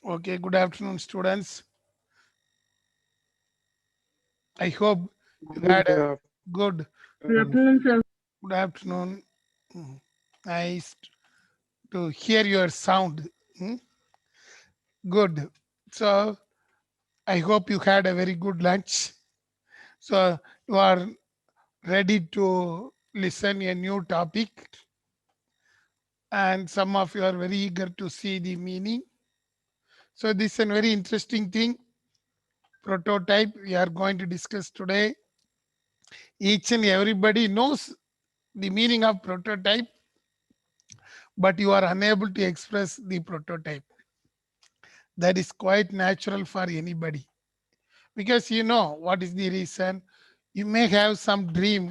Okay, good afternoon, students. I hope you had Good a afternoon, good sir. Good afternoon, sir. good afternoon. Mm, Nice to hear your sound. Mm, Good. So I hope you had a very good lunch. So you are ready to listen a new topic, and some of you are very eager to see the meaning. So this is a very interesting thing. Prototype we are going to discuss today. Each and everybody knows the meaning of prototype, but you are unable to express the prototype. That is quite natural for anybody, because you know what is the reason. You may have some dream,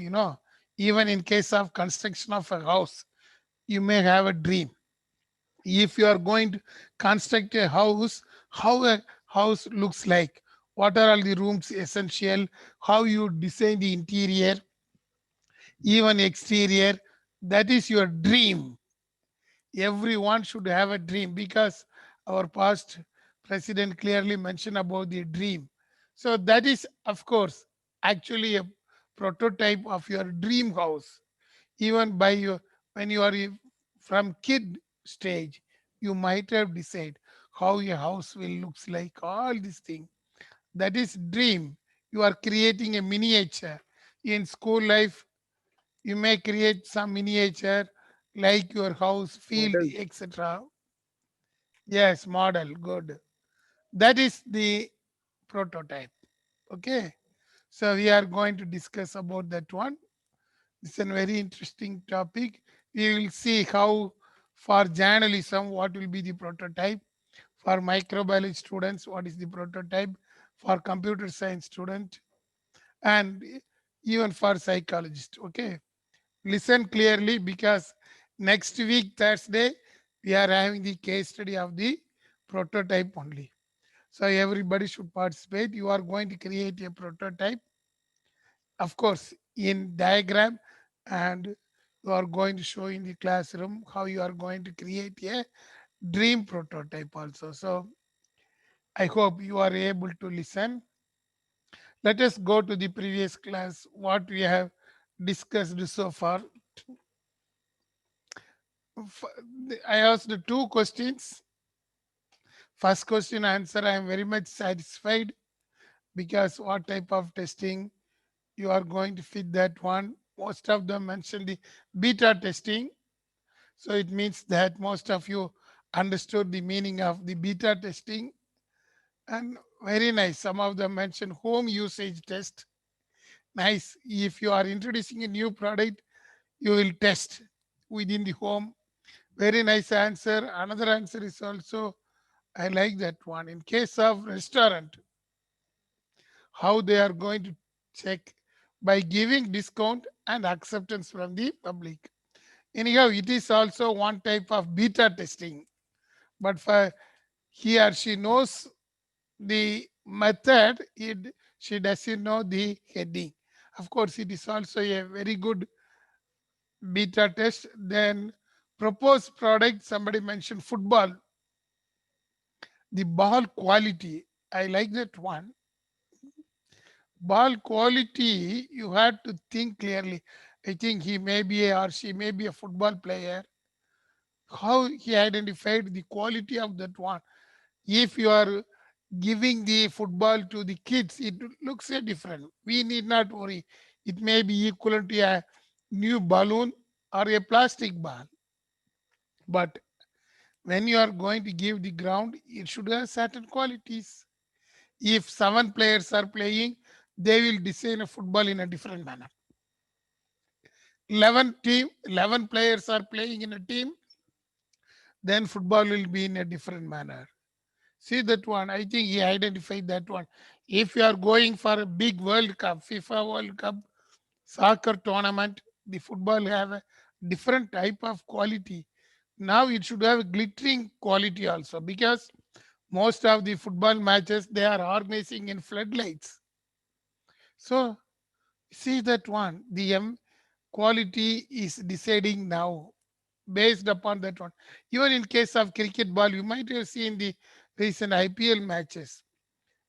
even in case of construction of a house, you may have a dream. If you are going to construct a house, how a house looks like, what are all the rooms essential, how you design the interior, even exterior, that is your dream. Everyone should have a dream, because our past president clearly mentioned about the dream. So that is, of course, actually a prototype of your dream house. Even by your, when you are from kid stage, you might have decided how your house will looks like, all these things. That is dream. You are creating a miniature. In school life, you may create some miniature like your house, field, Models. etc. Yes, model, good. That is the prototype. Okay. So we are going to discuss about that one. It's a very interesting topic. We will see how, for journalism, what will be the prototype. For microbiology students, what is the prototype. For computer science student, and even for psychologist. Okay. Listen clearly, because next week Thursday we are having the case study of the prototype only. So everybody should participate. You are going to create a prototype, of course, in diagram, and you are going to show in the classroom how you are going to create a dream prototype also. So I hope you are able to listen. Let us go to the previous class, what we have discussed so far. F- I asked two questions. First question answer, I am very much satisfied, because what type of testing you are going to fit that one. Most of them mentioned the beta testing. So it means that most of you understood the meaning of the beta testing. And very nice. Some of them mentioned home usage test. Nice. If you are introducing a new product, you will test within the home. Very nice answer. Another answer is also, I like that one. In case of restaurant, how they are going to check by giving discount and acceptance from the public. Anyhow, it is also one type of beta testing. But for he or she knows the method, she doesn't know the heading. Of course, it is also a very good beta test. Then proposed product, somebody mentioned football, the ball quality. I like that one. Ball quality, you had to think clearly. I think he may be or she may be a football player. How he identified the quality of that one? If you are giving the football to the kids, it looks a different. We need not worry. It may be equivalent to a new balloon or a plastic ball. But when you are going to give the ground, it should have certain qualities. If 7 players are playing, they will design a football in a different manner. 11 players are playing in a team, then football will be in a different manner. See that one, I think he identified that one. If you are going for a big World Cup, FIFA World Cup, soccer tournament, the football have a different type of quality. Now it should have a glittering quality also, because most of the football matches they are organizing in floodlights. So see that one, the quality is deciding now based upon that one. Even in case of cricket ball, you might have seen the recent IPL matches.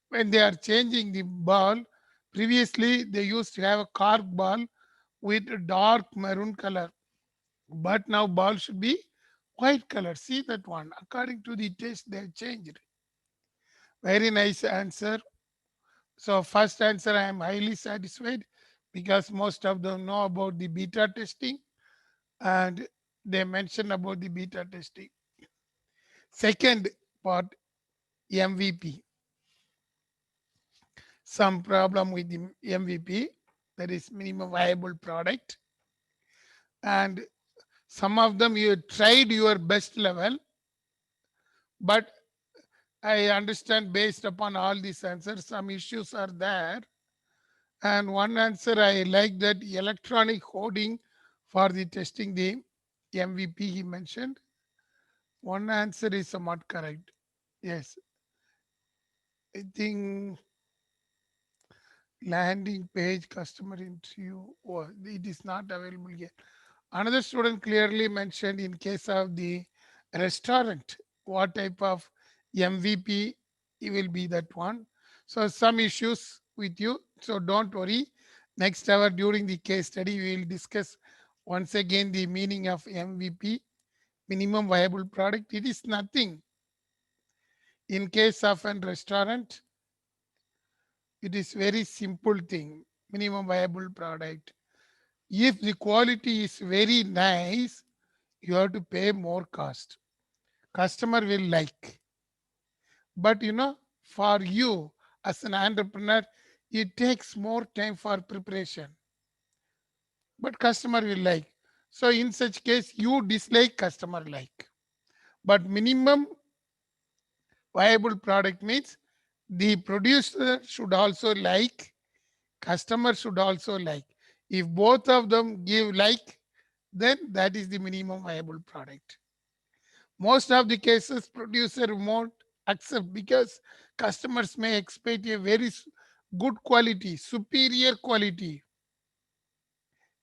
When they are changing the ball, previously they used to have a cork ball with a dark maroon color, but now ball should be white color. See that one. According to the test, they have changed. Very nice answer. So first answer, I am highly satisfied because most of them know about the beta testing and they mentioned about the beta testing. Second part, MVP. Some problem with the MVP, that is minimum viable product, and some of them you tried your best level, but I understand based upon all these answers, some issues are there. And one answer I like that electronic hoarding for the testing the MVP he mentioned. One answer is somewhat correct. Yes, I think landing page customer interview. Oh, it is not available yet. Another student clearly mentioned in case of the restaurant, what type of MVP it will be that one. So some issues with you. So don't worry. Next hour during the case study, we will discuss once again the meaning of MVP, minimum viable product. It is nothing. In case of a restaurant, it is very simple thing. Minimum viable product. If the quality is very nice, you have to pay more cost. Customer will like. But for you as an entrepreneur, it takes more time for preparation. But customer will like. So in such case, you dislike, customer like. But minimum viable product means the producer should also like, customer should also like. If both of them give like, then that is the minimum viable product. Most of the cases producer won't accept because customers may expect a very good quality, superior quality.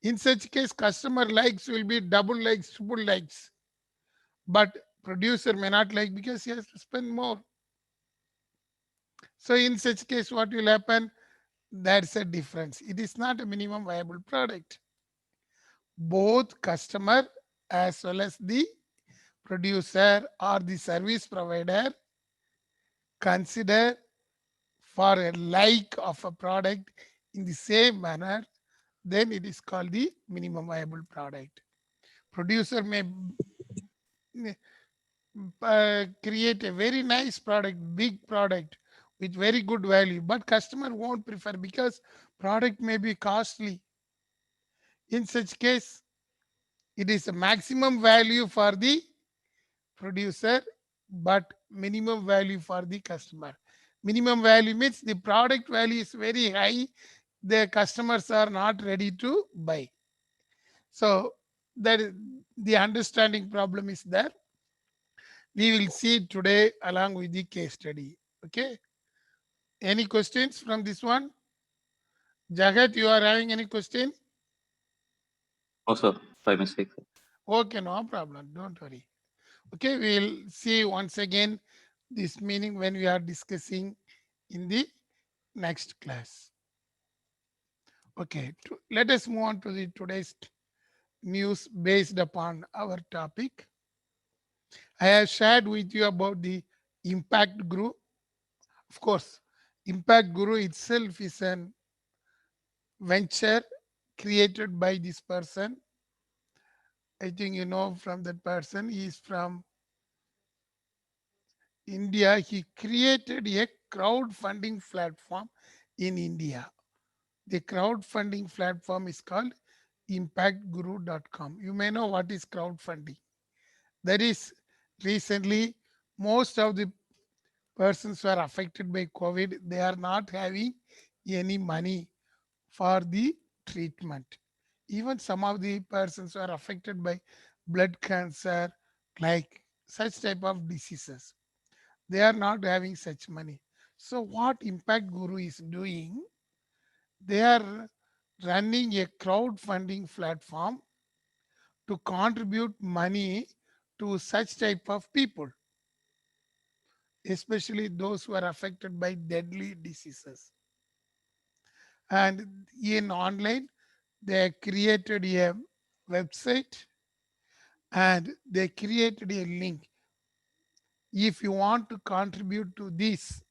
In such case, customer likes will be double likes, triple likes, but producer may not like because he has to spend more. So in such case, what will happen? That's a difference. It is not a minimum viable product. Both customer as well as the producer or the service provider consider for a like of a product in the same manner, then it is called the minimum viable product. Producer may create a very nice product, big product with very good value, but customer won't prefer because product may be costly. In such case, it is a maximum value for the producer, but minimum value for the customer. Minimum value means the product value is very high, the customers are not ready to buy. So that is the understanding problem is there. We will see today along with the case study. Okay. Any questions from this one? Jagat, you are having any question? No, sir. By mistake, sir. Okay, no problem. Don't worry. Okay, we'll see once again this meaning when we are discussing in the next class. Okay, let us move on to the today's news based upon our topic. I have shared with you about the Impact Guru. Of course, Impact Guru itself is an venture created by this person. I think you know from that person. He is from India. He created a crowdfunding platform in India. The crowdfunding platform is called impactguru.com. You may know what is crowdfunding. That is recently most of the persons who are affected by COVID, they are not having any money for the treatment. Even some of the persons who are affected by blood cancer, like such type of diseases, they are not having such money. So what Impact Guru is doing, they are running a crowdfunding platform to contribute money to such type of people. especially those who are affected by deadly diseases. And in online, they created a website and they created a link. If you want to contribute to this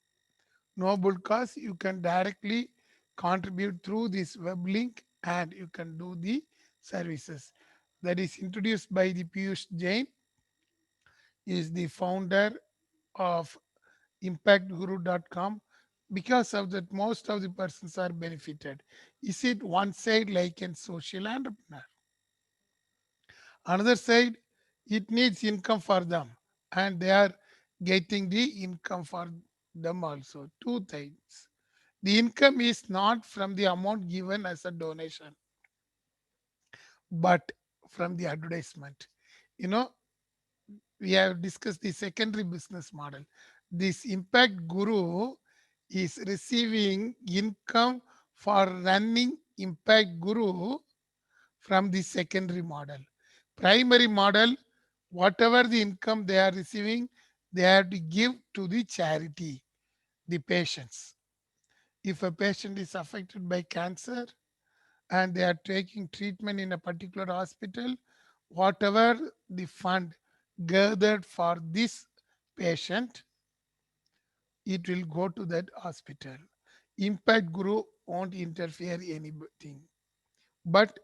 noble cause, you can directly contribute through this web link and you can do the services. That is introduced by the Piyush Jain, is the founder of impactguru.com. Because of that, most of the persons are benefited. Is it one side like a social entrepreneur? Another side, it needs income for them, and they are getting the income for them also. Two things. The income is not from the amount given as a donation, but from the advertisement. You know, we have discussed the secondary business model. This Impact Guru is receiving income for running Impact Guru from the secondary model. Primary model, whatever the income they are receiving, they have to give to the charity, the patients. If a patient is affected by cancer and they are taking treatment in a particular hospital, whatever the fund gathered for this patient, it will go to that hospital. Impact Guru won't interfere anything. But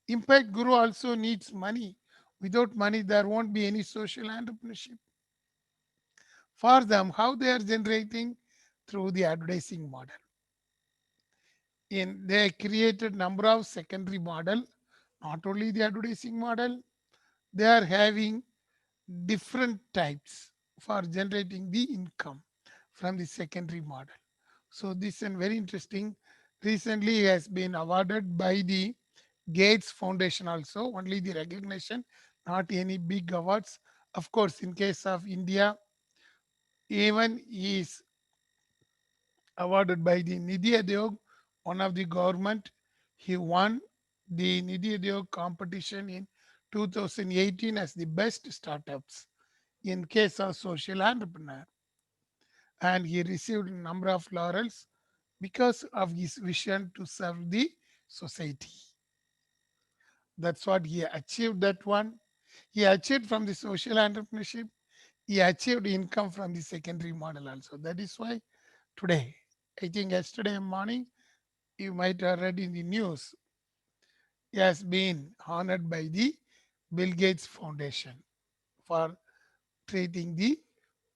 Impact Guru also needs money. Without money, there won't be any social entrepreneurship. For them, how they are generating? Through the advertising model. In they created number of secondary model, not only the advertising model, they are having different types for generating the income from the secondary model. So this is very interesting. Recently he has been awarded by the Gates Foundation also, only the recognition, not any big awards. Of course, in case of India, even he is awarded by the Nidhi Aayog, one of the government. He won the Nidhi Aayog competition in 2018 as the best startups in case of social entrepreneur, and he received a number of laurels because of his vision to serve the society. That's what he achieved. That one he achieved from the social entrepreneurship. He achieved income from the secondary model also. That is why today, I think yesterday morning, you might have read in the news, he has been honored by the Bill Gates Foundation for treating the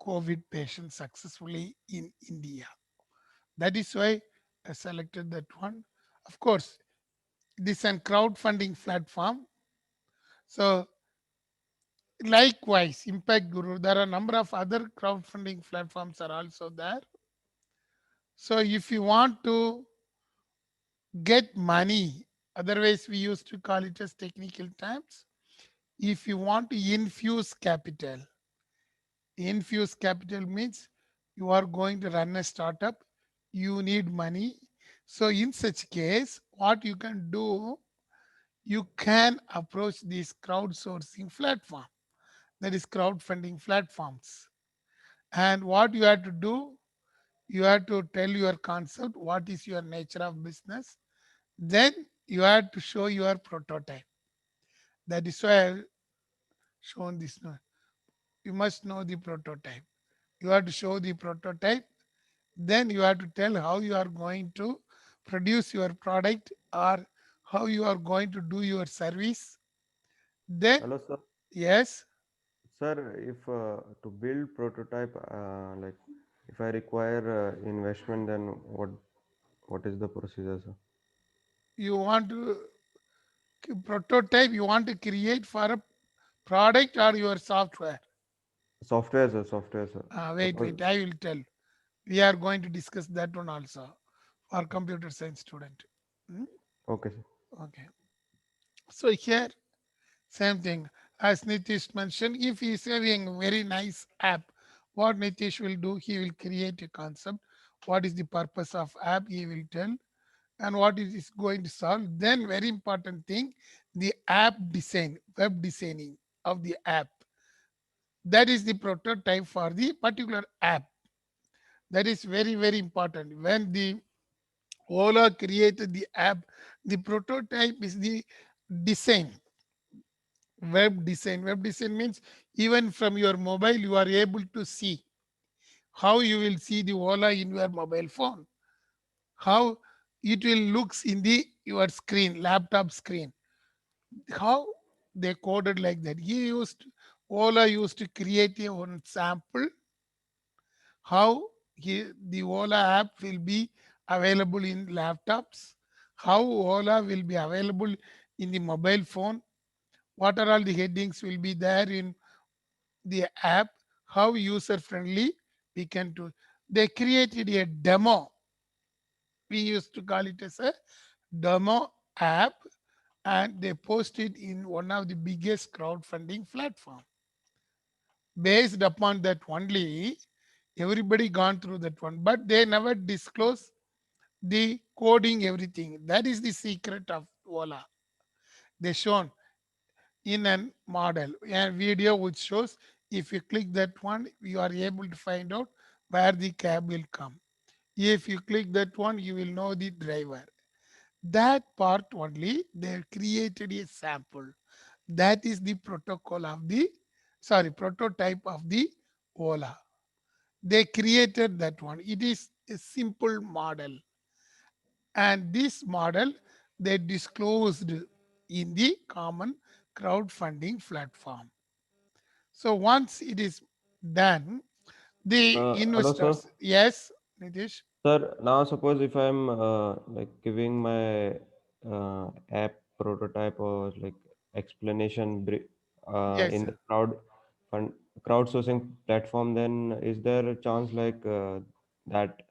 COVID patients successfully in India. That is why I selected that one. Of course, this is a crowdfunding platform. So likewise, Impact Guru, there are a number of other crowdfunding platforms are also there. So if you want to get money, otherwise we used to call it as technical terms. If you want to infuse capital means you are going to run a startup, you need money. So in such case, what you can do, you can approach this crowdsourcing platform, that is crowdfunding platforms. And what you have to do, you have to tell your concept, what is your nature of business. Then you have to show your prototype. That is why I've shown this one. You must know the prototype. You have to show the prototype. Then you have to tell how you are going to produce your product or how you are going to do your service. Then, Hello, sir. yes, Sir, if to build prototype, like if I require investment, then what is the procedure, sir? you want to prototype, you want to create for a product or your software. Software, sir. Software, sir. Wait, Suppose. wait, I will tell. We are going to discuss that one also for computer science student. Hmm? Okay, sir. Okay. So here, same thing. As Nitish mentioned, if he is having a very nice app, what Nitish will do, he will create a concept. What is the purpose of app, he will tell, and what it is going to solve. Then very important thing, the app design, web designing of the app. That is the prototype for the particular app. That is very, very important. When the Ola created the app, the prototype is the design, web design. Web design means even from your mobile, you are able to see how you will see the Ola in your mobile phone, how it will looks in the your screen, laptop screen, how they coded like that. Ola used to create a one sample how the Ola app will be available in laptops, how Ola will be available in the mobile phone, what are all the headings will be there in the app, how user friendly we can do. They created a demo. We used to call it as a demo app, and they posted in one of the biggest crowdfunding platform. Based upon that only, everybody gone through that one, but they never disclose the coding everything. That is the secret of Ola. They shown in a model and video which shows if you click that one, you are able to find out where the cab will come. If you click that one, you will know the driver. That part only they created a sample. That is the protocol of the prototype of the Ola. They created that one. It is a simple model, and this model they disclosed in the common crowdfunding platform. So once it is done, the Hello, sir. investors, yes, Nitish, Sir, now suppose if I'm like giving my app prototype or like explanation yes. in the fund crowdsourcing platform, then is there a chance like that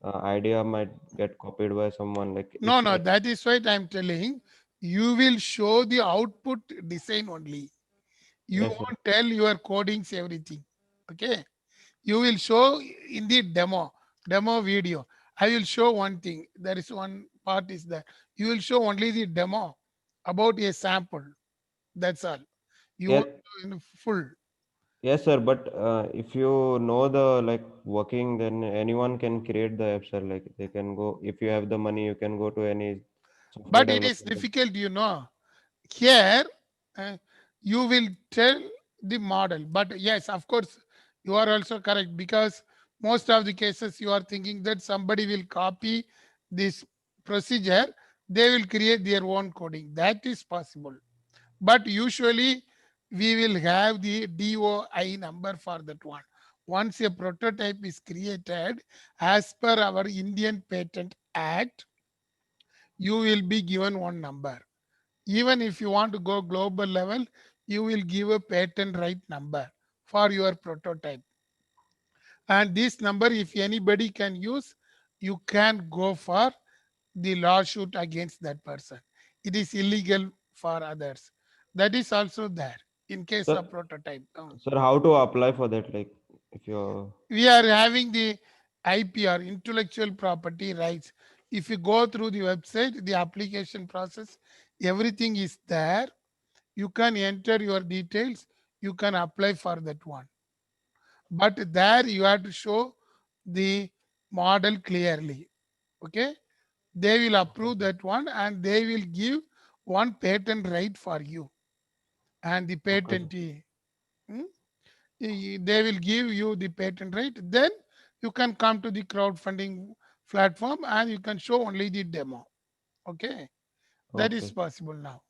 idea might get copied by someone? Like No, if no, that is what I'm telling. You will show the output design only. You yes, sir. won't tell your codings everything. Okay. You will show in the demo video. I will show one thing. There is one part is that you will show only the demo about a sample. That's all. You Yes, won't show in full. yes, sir. But if you know the like working, then anyone can create the app, sir. Like they can go if you have the money, you can go to any software But it is developer. difficult, you know. Here, uh, you will tell the model. But yes, of course, you are also correct because most of the cases you are thinking that somebody will copy this procedure, they will create their own coding. That is possible. But usually, we will have the DOI number for that one. Once a prototype is created, as per our Indian Patent Act, you will be given one number. Even if you want to go global level, you will give a patent right number for your prototype. And this number, if anybody can use, you can go for the lawsuit against that person. It is illegal for others. That is also there in case of Sir, prototype. sir, how to apply for that? Like, if you're We are having the IPR, intellectual property rights. If you go through the website, the application process, everything is there. You can enter your details, you can apply for that one, but there you have to show the model clearly. Okay, they will okay, approve that one and they will give one patent right for you, and the okay, sir. patentee, hmm, they will give you the patent right. Then you can come to the crowdfunding platform and you can show only the demo. Okay, that is Okay. possible now.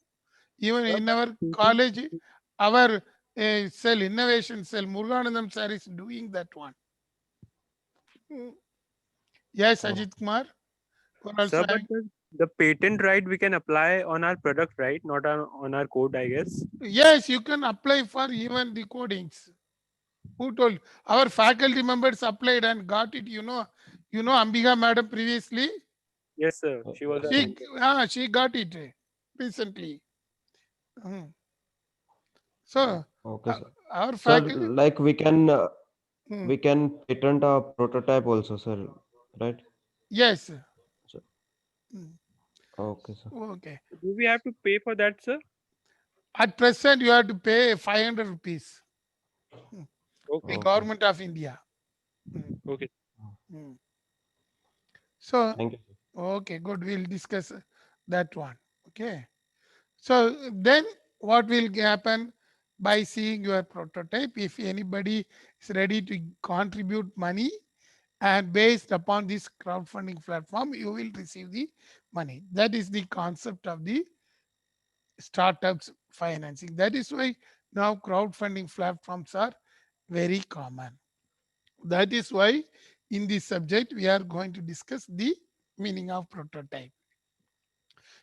Even Sir, in but our college, our cell, innovation cell, Muruganandam sir is doing that one. Mm. Yes, Oh, Ajit Kumar, you are also sir, but having. the patent right we can apply on our product, right? Not on our code, I guess. Yes, you can apply for even the codings. Who told? Our faculty members applied and got it. You know Ambika madam previously. Yes, sir. She was yes, our sir. mentor. She got it recently. Mm. So Okay, uh, sir. our Sir, faculty. like Mm, we can patent a prototype also, sir. Right? yes. So, Mm, okay, sir. okay. Do we have to pay for that, sir? At present, you have to pay 500 rupees. Mm. The Okay. Okay. government of India. Mm. Okay. Hmm. So, Thank you. okay, good. We'll discuss that one. Okay. So then what will happen by seeing your prototype? If anybody is ready to contribute money, and based upon this crowdfunding platform, you will receive the money. That is the concept of the startups financing. That is why now crowdfunding platforms are very common. That is why in this subject we are going to discuss the meaning of prototype.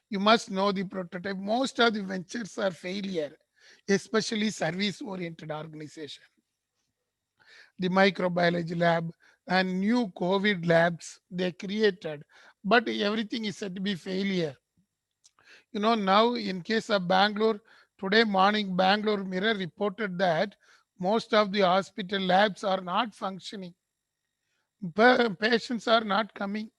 You must know the prototype. Most of the ventures are failure, especially service oriented organization. The microbiology lab and new COVID labs they created, but everything is said to be failure. Now in case of Bangalore, today morning Bangalore Mirror reported that most of the hospital labs are not functioning. Patients are not coming.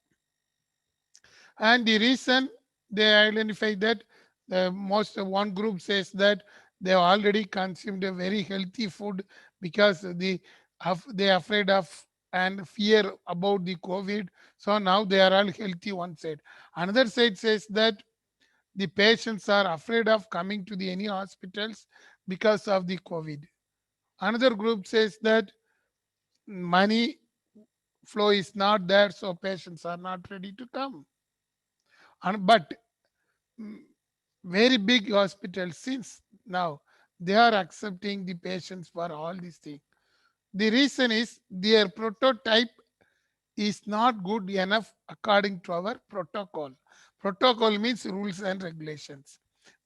And the reason they identify that, the most one group says that they have already consumed a very healthy food because they are afraid of and fear about the COVID. So now they are all healthy, one side. Another side says that the patients are afraid of coming to the any hospitals because of the COVID. Another group says that money flow is not there, so patients are not ready to come. But mm, very big hospitals since now they are accepting the patients for all these things. The reason is their prototype is not good enough according to our protocol. Protocol means rules and regulations.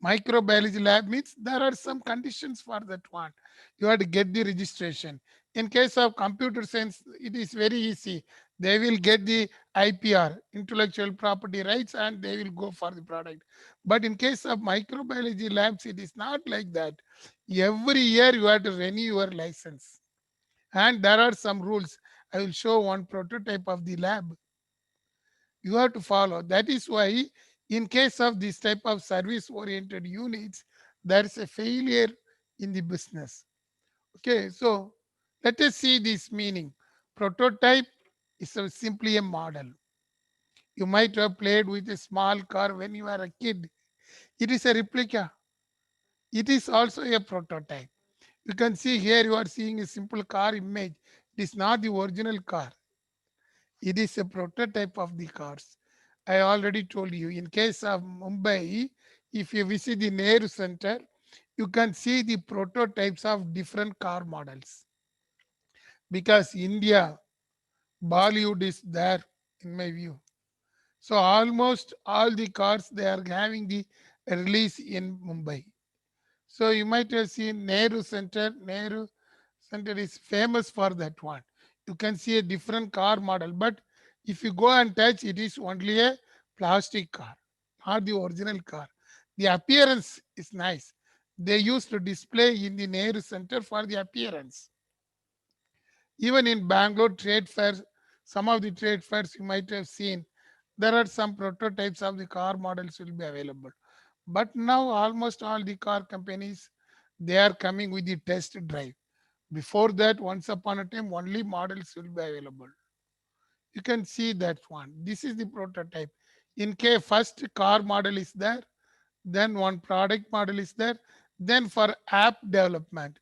Microbiology lab means there are some conditions for that one. You have to get the registration. In case of computer science, it is very easy. They will get the IPR, intellectual property rights, and they will go for the product. But in case of microbiology labs, it is not like that. Every year you have to renew your license, and there are some rules. I will show one prototype of the lab you have to follow. That is why in case of this type of service oriented units, there is a failure in the business. Okay, so let us see this meaning. Prototype is simply a model. You might have played with a small car when you were a kid. It is a replica. It is also a prototype. You can see here you are seeing a simple car image. It is not the original car. It is a prototype of the cars. I already told you, in case of Mumbai, if you visit the Nehru Center, you can see the prototypes of different car models. Because India, Bollywood is there, in my view. So almost all the cars they are having the release in Mumbai. So you might have seen Nehru Center. Nehru Center is famous for that one. You can see a different car model, but if you go and touch, it is only a plastic car, not the original car. The appearance is nice. They used to display in the Nehru Center for the appearance. Even in Bangalore trade fairs, some of the trade fairs you might have seen, there are some prototypes of the car models will be available. But now almost all the car companies they are coming with the test drive. Before that, once upon a time, only models will be available. You can see that one. This is the prototype. In case first car model is there, then one product model is there, then for app development,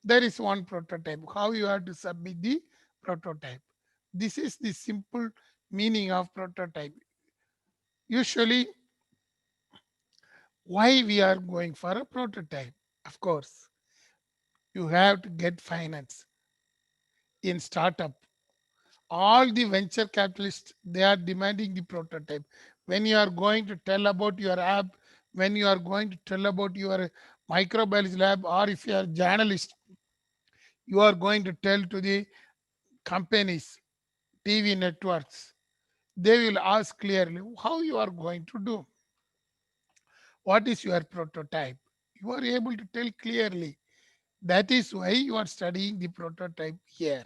there is one prototype. How you have to submit the prototype. This is the simple meaning of prototype. Usually, why we are going for a prototype? Of course, you have to get finance in startup. All the venture capitalists they are demanding the prototype. When you are going to tell about your app, when you are going to tell about your microbiology lab, or if you are a journalist, you are going to tell to the companies, TV networks, they will ask clearly how you are going to do, what is your prototype. You are able to tell clearly. That is why you are studying the prototype here.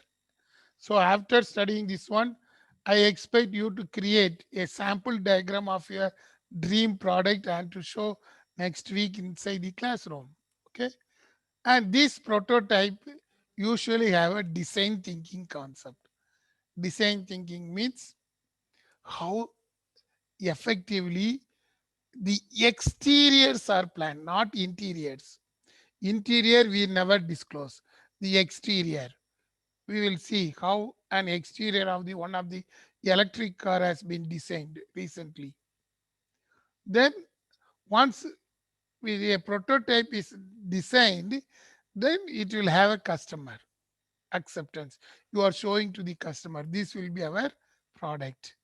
So after studying this one, I expect you to create a sample diagram of your dream product and to show next week inside the classroom. Okay. And this prototype usually have a design thinking concept. Design thinking means how effectively the exteriors are planned, not interiors. Interior we never disclose. The exterior, we will see how an exterior of the one of the electric car has been designed recently. Then once a prototype is designed, then it will have a customer acceptance. You are showing to the customer, this will be our product.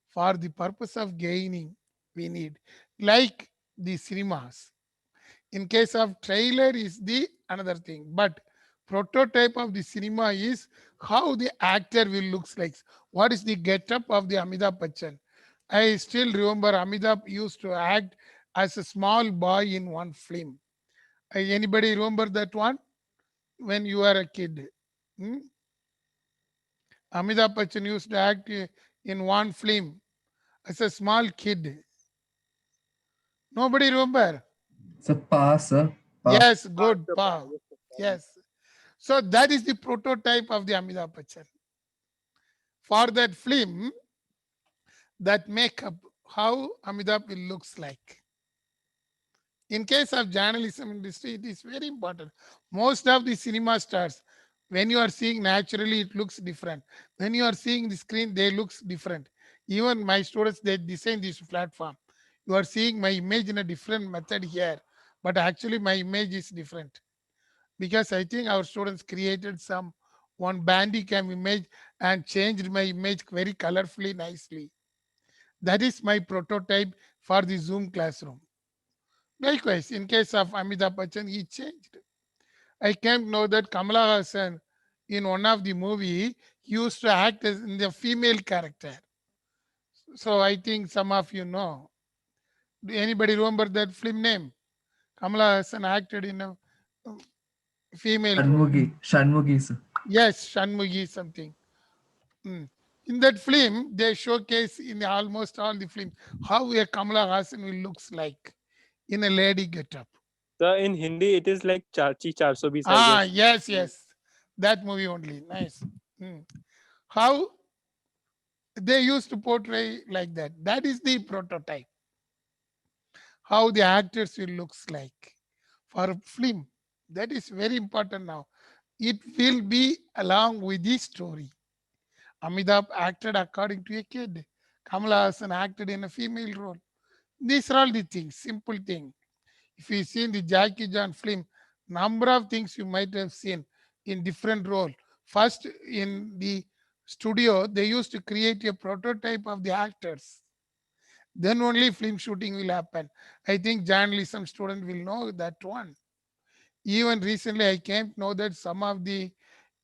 For the purpose of gaining, we need, like the cinemas. In case of trailer is the another thing, but prototype of the cinema is how the actor will looks like. What is the getup of the Amitabh Bachchan? I still remember Amitabh used to act as a small boy in one film. Anybody remember that one when you were a kid? Hmm? Amitabh Bachchan used to act in one film as a small kid. Nobody remember? It's a pass, sir. Pass. Yes, Ah, good. so Pa. yes, sir. Yes. So that is the prototype of the Amitabh Bachchan. For that film, that makeup, how Amitabh will looks like. In case of journalism industry, it is very important. Most of the cinema stars, when you are seeing naturally, it looks different. When you are seeing the screen, they looks different. Even my students, they design this platform. You are seeing my image in a different method here, but actually my image is different. Because I think our students created some one Bandicam image and changed my image very colorfully, nicely. That is my prototype for the Zoom classroom. Likewise, in case of Amitabh Bachchan, he changed. I came to know that Kamala Hassan, in one of the movie, used to act as in the female character. So I think some of you know. Do anybody remember that film name? Kamala Hassan acted in a female role. Shanmugi, sir. Yes, Shanmugi something. Mm. In that film, they showcase in almost all the films how a Kamala Hassan will looks like in a lady getup. So in Hindi, it is like Chachi 420, I Ah, guess. yes, yes. That movie only. Nice. Mm. How they used to portray like that. That is the prototype. How the actors will looks like for a film. That is very important now. It will be along with the story. Amitabh acted according to a kid. Kamala Hassan acted in a female role. These are all the things, simple thing. If you see in the Jackie Chan film, number of things you might have seen in different role. First, in the studio, they used to create a prototype of the actors. Then only film shooting will happen. I think journalism student will know that one. Even recently, I came to know that some of the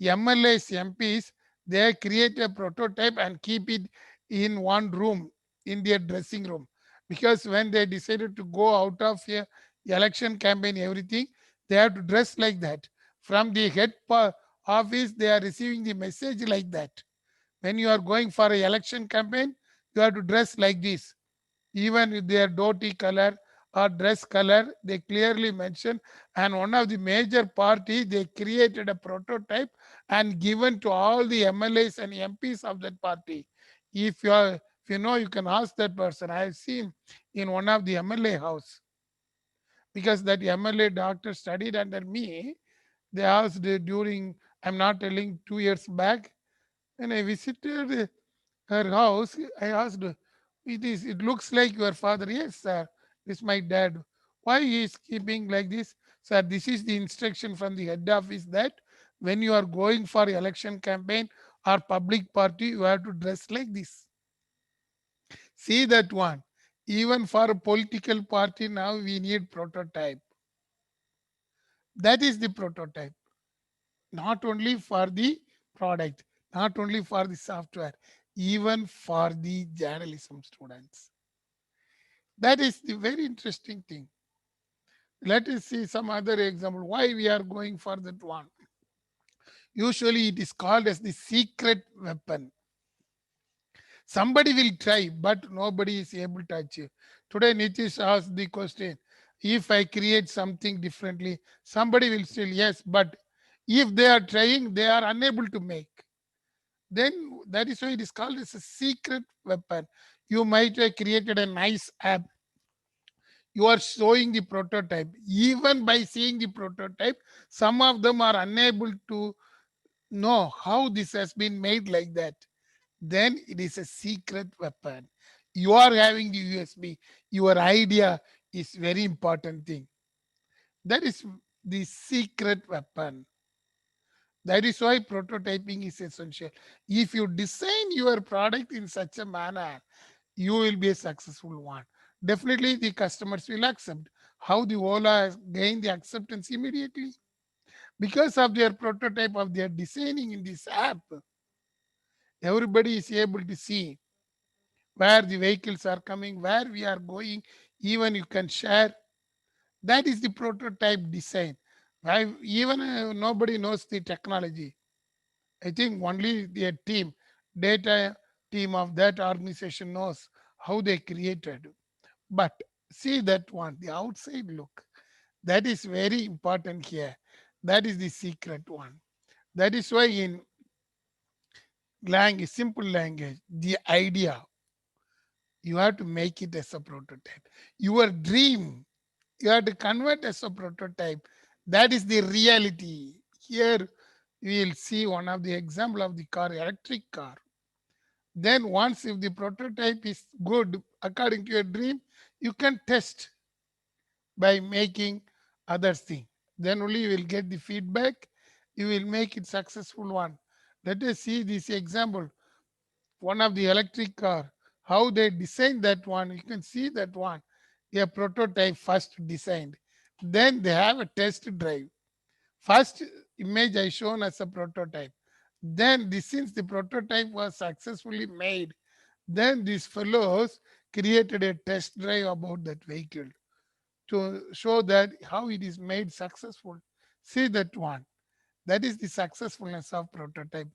MLAs, MPs, they create a prototype and keep it in one room in their dressing room. Because when they decided to go out of a election campaign, everything, they have to dress like that. From the office, they are receiving the message like that. When you are going for an election campaign, you have to dress like this. Even with their dhoti color or dress color, they clearly mention. And one of the major party, they created a prototype and given to all the MLAs and MPs of that party. If you know, you can ask that person. I have seen in one of the MLA house, because that MLA doctor studied under me. They asked during, I'm not telling, 2 years back, when I visited her house, I asked, it looks like your father. Yes, sir. It's my dad. Why he is keeping like this? Sir, this is the instruction from the head office that when you are going for election campaign or public party, you have to dress like this. See that one. Even for a political party now, we need prototype. That is the prototype. Not only for the product, not only for the software, even for the journalism students. That is the very interesting thing. Let us see some other example. Why we are going for that one? Usually it is called as the secret weapon. Somebody will try, but nobody is able to achieve. Today Nitish asked the question, if I create something differently, somebody will still, yes, but if they are trying, they are unable to make. then that is why it is called as a secret weapon. You might have created a nice app. You are showing the prototype. Even by seeing the prototype, some of them are unable to know how this has been made like that. Then it is a secret weapon. You are having the USB. Your idea is very important thing. That is the secret weapon. That is why prototyping is essential. If you design your product in such a manner, you will be a successful one. Definitely the customers will accept. How the Ola has gained the acceptance immediately? Because of their prototype of their designing in this app, everybody is able to see where the vehicles are coming, where we are going. Even you can share. That is the prototype design. Why even nobody knows the technology. I think only their team, data team of that organization knows how they created. But see that one, the outside look. That is very important here. That is the secret one. That is why in language, simple language, the idea, you have to make it as a prototype. Your dream, you have to convert as a prototype. That is the reality. Here we will see one of the example of the car, electric car. Then once if the prototype is good according to your dream, you can test by making others think. Then only you will get the feedback. You will make it successful one. Let us see this example. One of the electric car, how they designed that one. You can see that one. A prototype first designed. Then they have a test drive. First image I shown as a prototype. Then since the prototype was successfully made, then these fellows created a test drive about that vehicle to show that how it is made successful. See that one. That is the successfulness of prototype.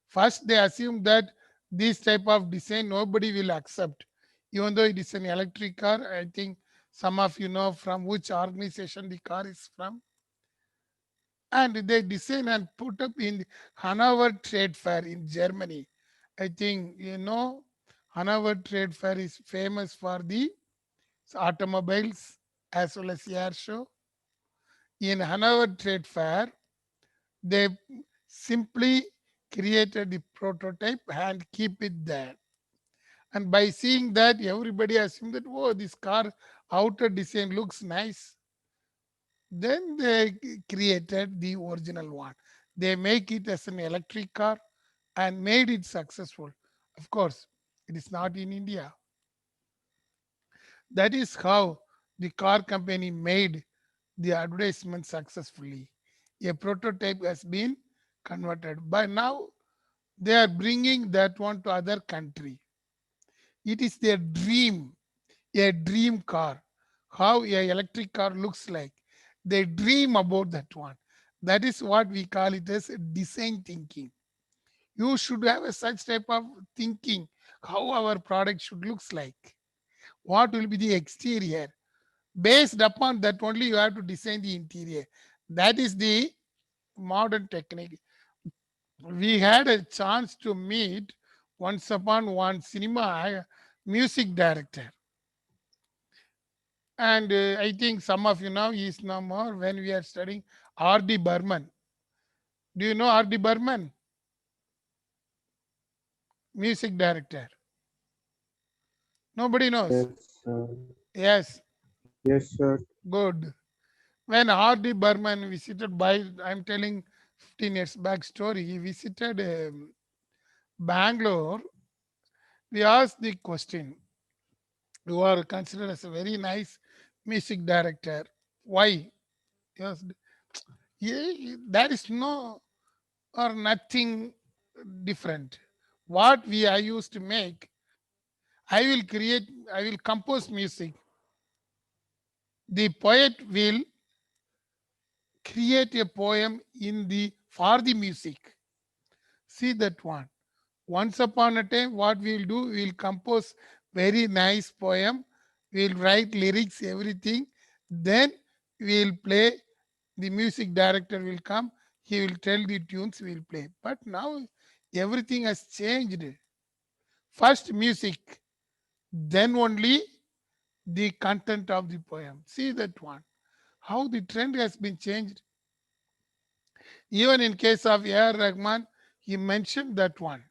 First, they assume that this type of design nobody will accept, even though it is an electric car. I think some of you know from which organization the car is from. And they design and put up in Hanover Trade Fair in Germany. I think you know Hanover Trade Fair is famous for the automobiles as well as air show. In Hanover Trade Fair, they simply created the prototype and keep it there. And by seeing that, everybody assumed that, oh, this car outer design looks nice. Then they created the original one. They make it as an electric car and made it successful. Of course, it is not in India. That is how the car company made the advertisement successfully. A prototype has been converted. By now, they are bringing that one to other country. It is their dream, a dream car. How a electric car looks like. They dream about that one. That is what we call it as design thinking. You should have a such type of thinking, how our product should looks like. What will be the exterior? Based upon that only you have to design the interior. That is the modern technique. We had a chance to meet once upon one cinema music director. And I think some of you know he is no more when we are studying R.D. Burman. Do you know R.D. Burman? Music director. Nobody knows. Yes, sir. Yes, Yes, sir. good. When R.D. Burman visited by, I'm telling 15 years back story, he visited Bangalore. We asked the question, you are considered as a very nice music director. Why? Yes, there is no or nothing different. What we I used to make, I will create, I will compose music. The poet will create a poem in the for the music. See that one. Once upon a time, what we'll do, we'll compose very nice poem. We'll write lyrics, everything. Then we'll play. The music director will come. He will tell the tunes we'll play. But now Everything has changed. First music, then only the content of the poem. See that one. How the trend has been changed. Even in case of A.R. Rahman, he mentioned that one.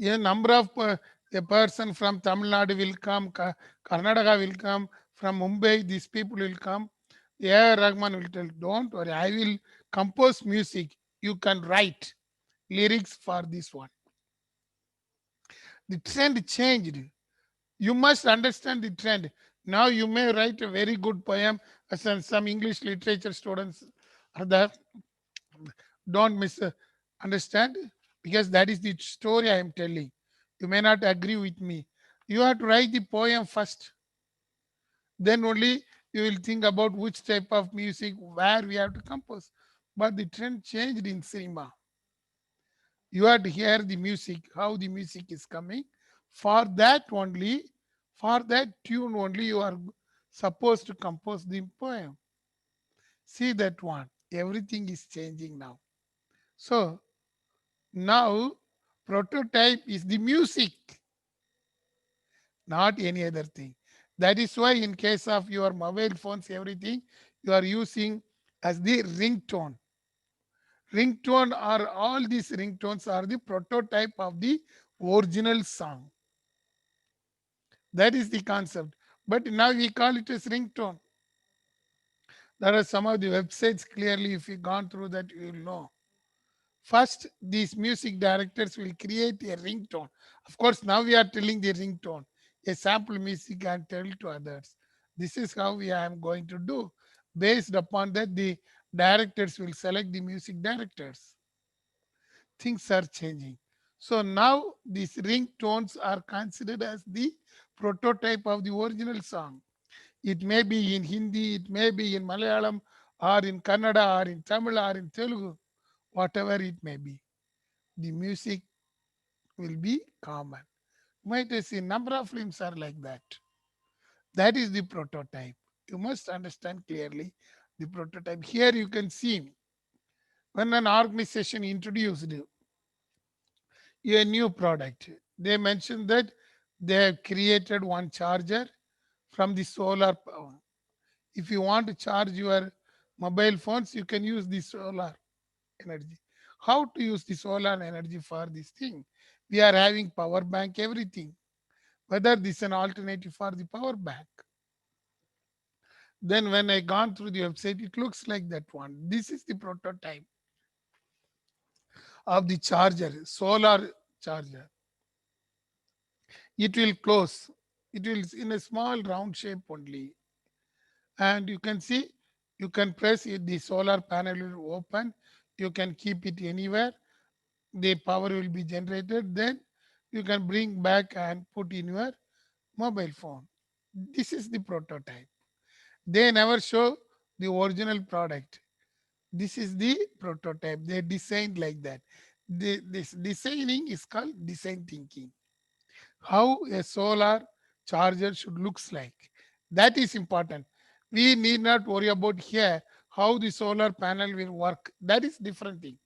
A number of a person from Tamil Nadu will come, Karnataka will come, from Mumbai, these people will come. A.R. Rahman will tell, don't worry, I will compose music. You can write lyrics for this one. The trend changed. You must understand the trend. Now you may write a very good poem, as in some English literature students are there. Don't misunderstand, because that is the story I am telling. You may not agree with me. You have to write the poem first. Then only you will think about which type of music, where we have to compose. But the trend changed in cinema. You have to hear the music, how the music is coming. For that only, for that tune only, you are supposed to compose the poem. See that one. Everything is changing now. So now prototype is the music, not any other thing. That is why in case of your mobile phones, everything you are using as the ringtone. Ringtone are all these ringtones are the prototype of the original song. That is the concept. But now we call it as ringtone. There are some of the websites clearly, if you gone through that, you will know. First, these music directors will create a ringtone. Of course, now we are telling the ringtone, a sample music and tell to others. This is how we are going to do. Based upon that, the directors will select the music directors. Things are changing. So now these ringtones are considered as the prototype of the original song. It may be in Hindi, it may be in Malayalam, or in Kannada, or in Tamil, or in Telugu, whatever it may be. The music will be common. You might have seen number of films are like that. That is the prototype. You must understand clearly the prototype. Here you can see when an organization introduced a new product, they mentioned that they have created one charger from the solar power. If you want to charge your mobile phones, you can use the solar energy. How to use the solar energy for this thing? We are having power bank, everything. Whether this is an alternative for the power bank. Then when I gone through the website, it looks like that one. This is the prototype of the charger, solar charger. It will close. It will in a small round shape only. And you can see, you can press it, the solar panel will open. You can keep it anywhere. The power will be generated. Then you can bring back and put in your mobile phone. This is the prototype. They never show the original product. This is the prototype. They designed like that. This designing is called design thinking. How a solar charger should looks like. That is important. We need not worry about here how the solar panel will work. That is different thing.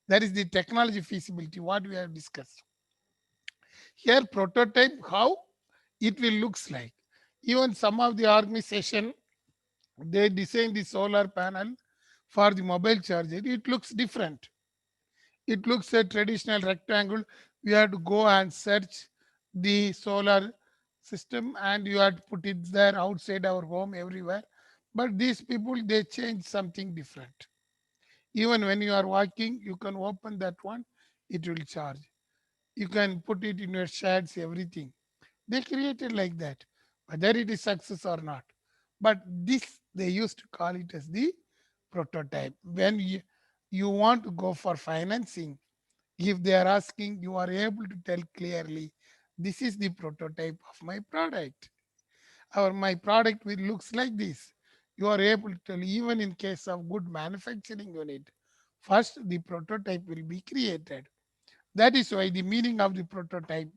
That is the technology feasibility, what we have discussed. Here prototype, how it will looks like. Even some of the organization, they design the solar panel for the mobile charger. It looks different. It looks a traditional rectangle. We have to go and search the solar system and you have to put it there outside our home everywhere. But these people, they change something different. Even when you are walking, you can open that one, it will charge. You can put it in your sheds, everything. They created like that, whether it is success or not. But this, they used to call it as the prototype. When you want to go for financing, if they are asking, you are able to tell clearly, this is the prototype of my product. Or my product will looks like this. You are able to tell even in case of good manufacturing unit. First, the prototype will be created. That is why the meaning of the prototype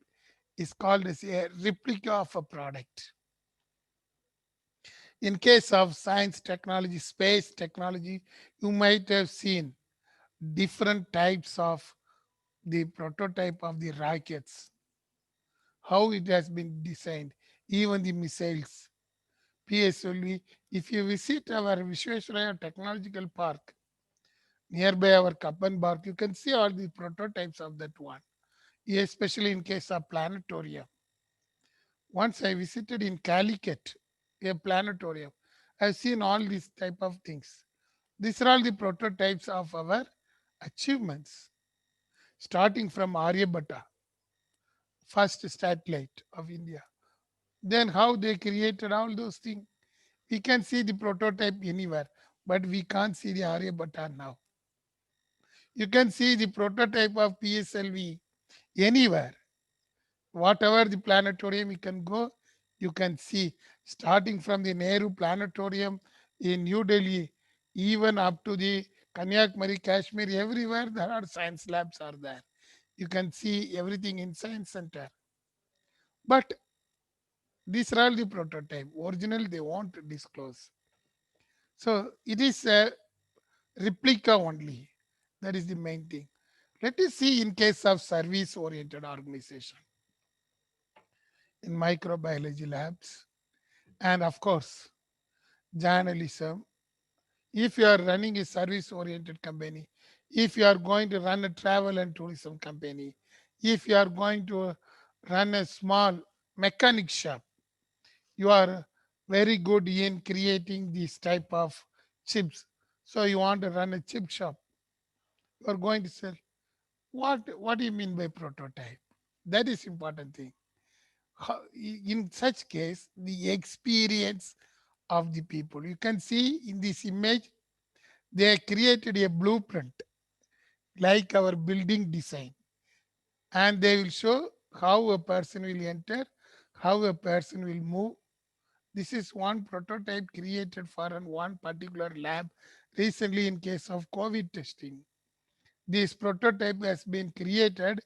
is called as a replica of a product. In case of science, technology, space technology, you might have seen different types of the prototype of the rockets, how it has been designed, even the missiles. PSLV, if you visit our Vishwesvaraya Technological Park nearby our Kappan Park, you can see all the prototypes of that one, especially in case of planetarium. Once I visited in Calicut, a planetarium. I've seen all these type of things. These are all the prototypes of our achievements, starting from Aryabhatta, first satellite of India. Then how they created all those things. We can see the prototype anywhere, but we can't see the Aryabhatta now. You can see the prototype of PSLV anywhere. Whatever the planetarium you can go, you can see, starting from the Nehru Planetarium in New Delhi, even up to the Kanyakumari, Kashmir, everywhere there are science labs are there. You can see everything in science center. But these are all the prototype. Original they won't disclose. So it is a replica only. That is the main thing. Let us see in case of service oriented organization in microbiology labs, and of course journalism. If you are running a service oriented company, if you are going to run a travel and tourism company, if you are going to run a small mechanic shop, you are very good in creating this type of chips. So you want to run a chip shop, you are going to sell. What do you mean by prototype? That is important thing. In such case, the experience of the people. You can see in this image, they created a blueprint like our building design, and they will show how a person will enter, how a person will move. This is one prototype created for one particular lab recently in case of COVID testing. This prototype has been created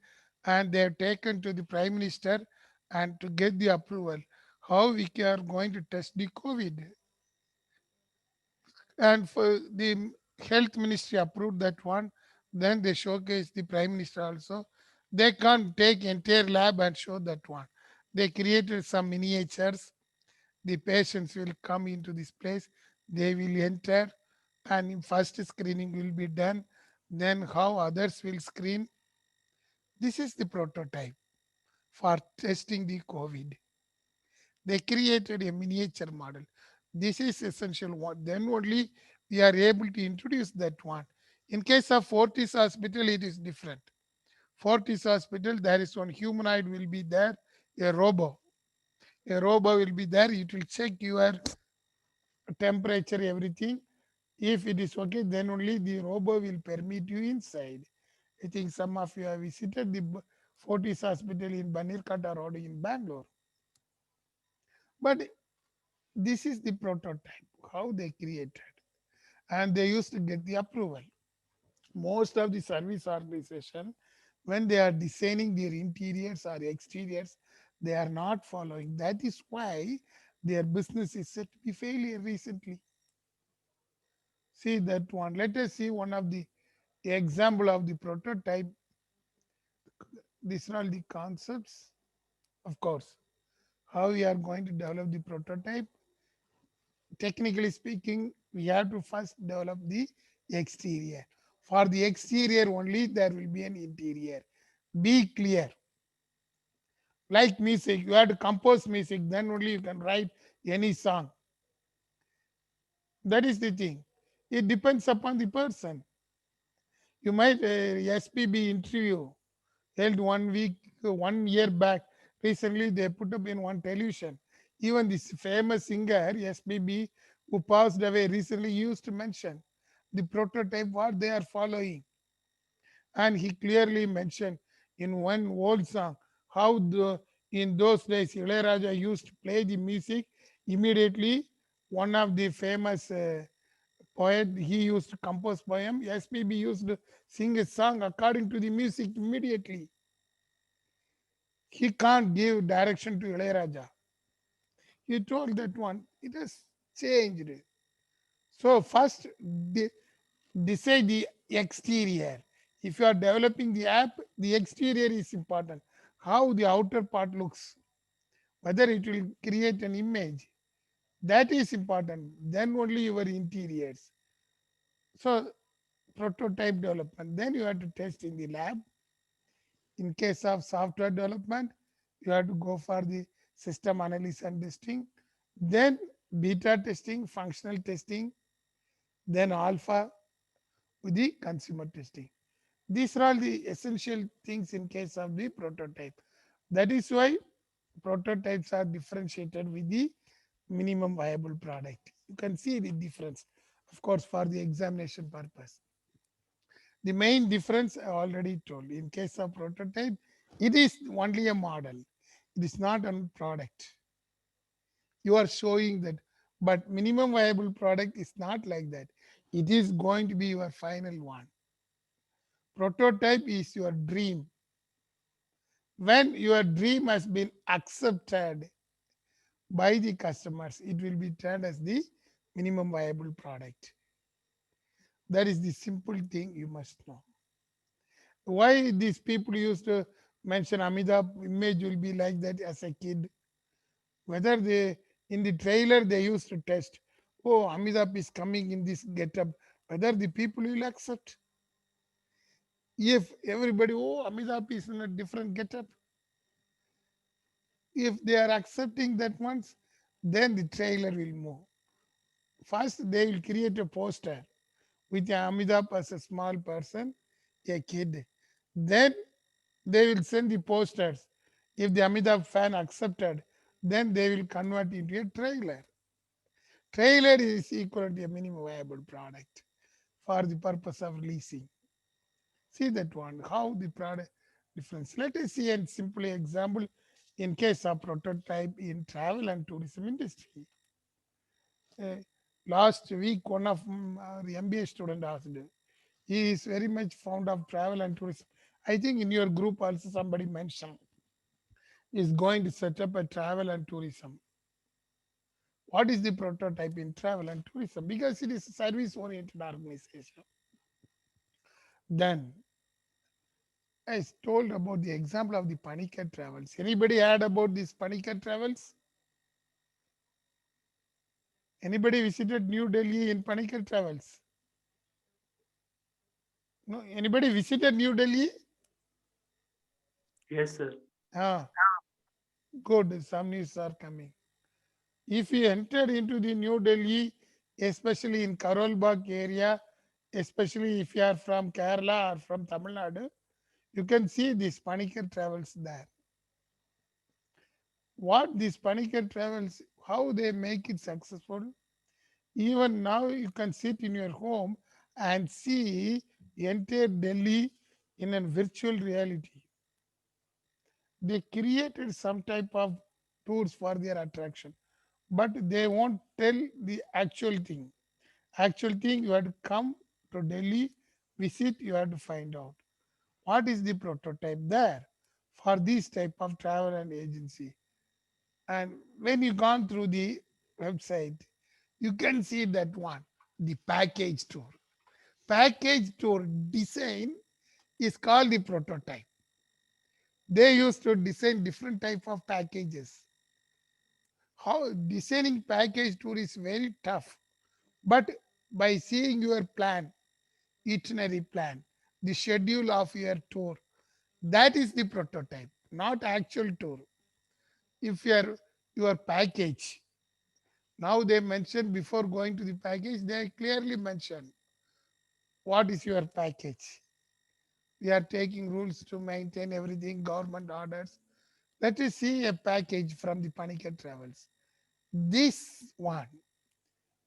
and they have taken to the Prime Minister and to get the approval how we are going to test the COVID. And for the health ministry approved that one, then they showcase the Prime Minister also. They can't take entire lab and show that one. They created some miniatures. The patients will come into this place, they will enter, and first screening will be done, then how others will screen. This is the prototype for testing the COVID. They created a miniature model. This is essential one. Then only we are able to introduce that one. In case of Fortis Hospital, it is different. Fortis Hospital, there is one humanoid will be there, a robo. A robo will be there. It will check your temperature, everything. If it is okay, then only the robo will permit you inside. I think some of you have visited the Fortis Hospital in Banirkata Road in Bangalore. But this is the prototype, how they created. And they used to get the approval. Most of the service organization, when they are designing their interiors or exteriors, they are not following. That is why their business is set to be failure recently. See that one. Let us see one of the example of the prototype. These are all the concepts. Of course, how we are going to develop the prototype. Technically speaking, we have to first develop the exterior. For the exterior only, there will be an interior. Be clear. Like music, you have to compose music, then only you can write any song. That is the thing. It depends upon the person. You might SPB interview held 1 week, 1 year back. Recently, they put up in one television. Even this famous singer, SPB, who passed away recently, used to mention the prototype what they are following. And he clearly mentioned in one old song how in those days Ilayaraja used to play the music immediately. One of the famous poet, he used to compose poem. SPB used to sing a song according to the music immediately. He can't give direction to Ilayaraja. He told that one, it has changed. So first decide the exterior. If you are developing the app, the exterior is important. How the outer part looks, whether it will create an image, that is important. Then only your interiors. So prototype development. Then you have to test in the lab. In case of software development, you have to go for the system analysis and testing, then beta testing, functional testing, then alpha with the consumer testing. These are all the essential things in case of the prototype. That is why prototypes are differentiated with the minimum viable product. You can see the difference, of course, for the examination purpose. The main difference I already told. In case of prototype, it is only a model. It is not a product. You are showing that, but minimum viable product is not like that. It is going to be your final one. Prototype is your dream. When your dream has been accepted by the customers, it will be turned as the minimum viable product. That is the simple thing you must know. Why these people used to mention Amitabh image will be like that as a kid? Whether they in the trailer they used to test, oh, Amitabh is coming in this getup, whether the people will accept. If everybody, oh, Amitabh is in a different getup, if they are accepting that once, then the trailer will move. First, they will create a poster with Amitabh as a small person, a kid. Then they will send the posters. If the Amitabh fan accepted, then they will convert into a trailer. Trailer is equal to a minimum viable product for the purpose of releasing. See that one, how the product difference. Let us see a simple example in case of prototype in travel and tourism industry. Uh, Last week, one of our MBA student asked, he is very much fond of travel and tourism. I think in your group also somebody mentioned is going to set up a travel and tourism. What is the prototype in travel and tourism? Because it is a service oriented organization. Then I told about the example of the Panikat Travels. Anybody heard about this Panikat Travels? Anybody visited New Delhi in Panikat Travels? No, anybody visited New Delhi? Yes, sir. Ah, good. Some news are coming. If you enter into the New Delhi, especially in Karol Bagh area, especially if you are from Kerala or from Tamil Nadu, you can see this Panikat Travels there. What this Panikat Travels, how they make it successful? Even now you can sit in your home and see entire Delhi in a virtual reality. They created some type of tours for their attraction, but they won't tell the actual thing. Actual thing, you have to come to Delhi, visit, you have to find out what is the prototype there for this type of travel and agency. And when you gone through the website, you can see that one, the package tour. Package tour design is called the prototype. They used to design different type of packages. How designing package tour is very tough, but by seeing your plan, itinerary plan, the schedule of your tour, that is the prototype, not actual tour. If your package, now they mention before going to the package, they clearly mention what is your package. We are taking rules to maintain everything, government orders. Let us see a package from the Panikat Travels. This one,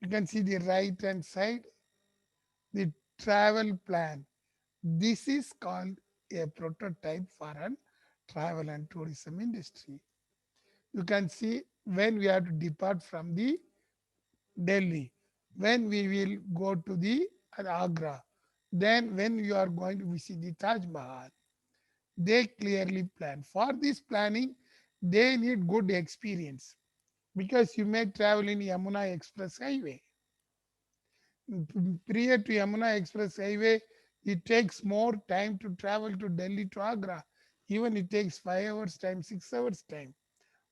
you can see the right hand side, the travel plan. This is called a prototype for a travel and tourism industry. You can see when we have to depart from the Delhi, when we will go to the Agra, then when you are going to visit the Taj Mahal. They clearly plan. For this planning, they need good experience because you may travel in Yamuna Express Highway. Prior to Yamuna Express Highway, It takes more time to travel to Delhi to Agra. Even it takes 5 hours time, 6 hours time.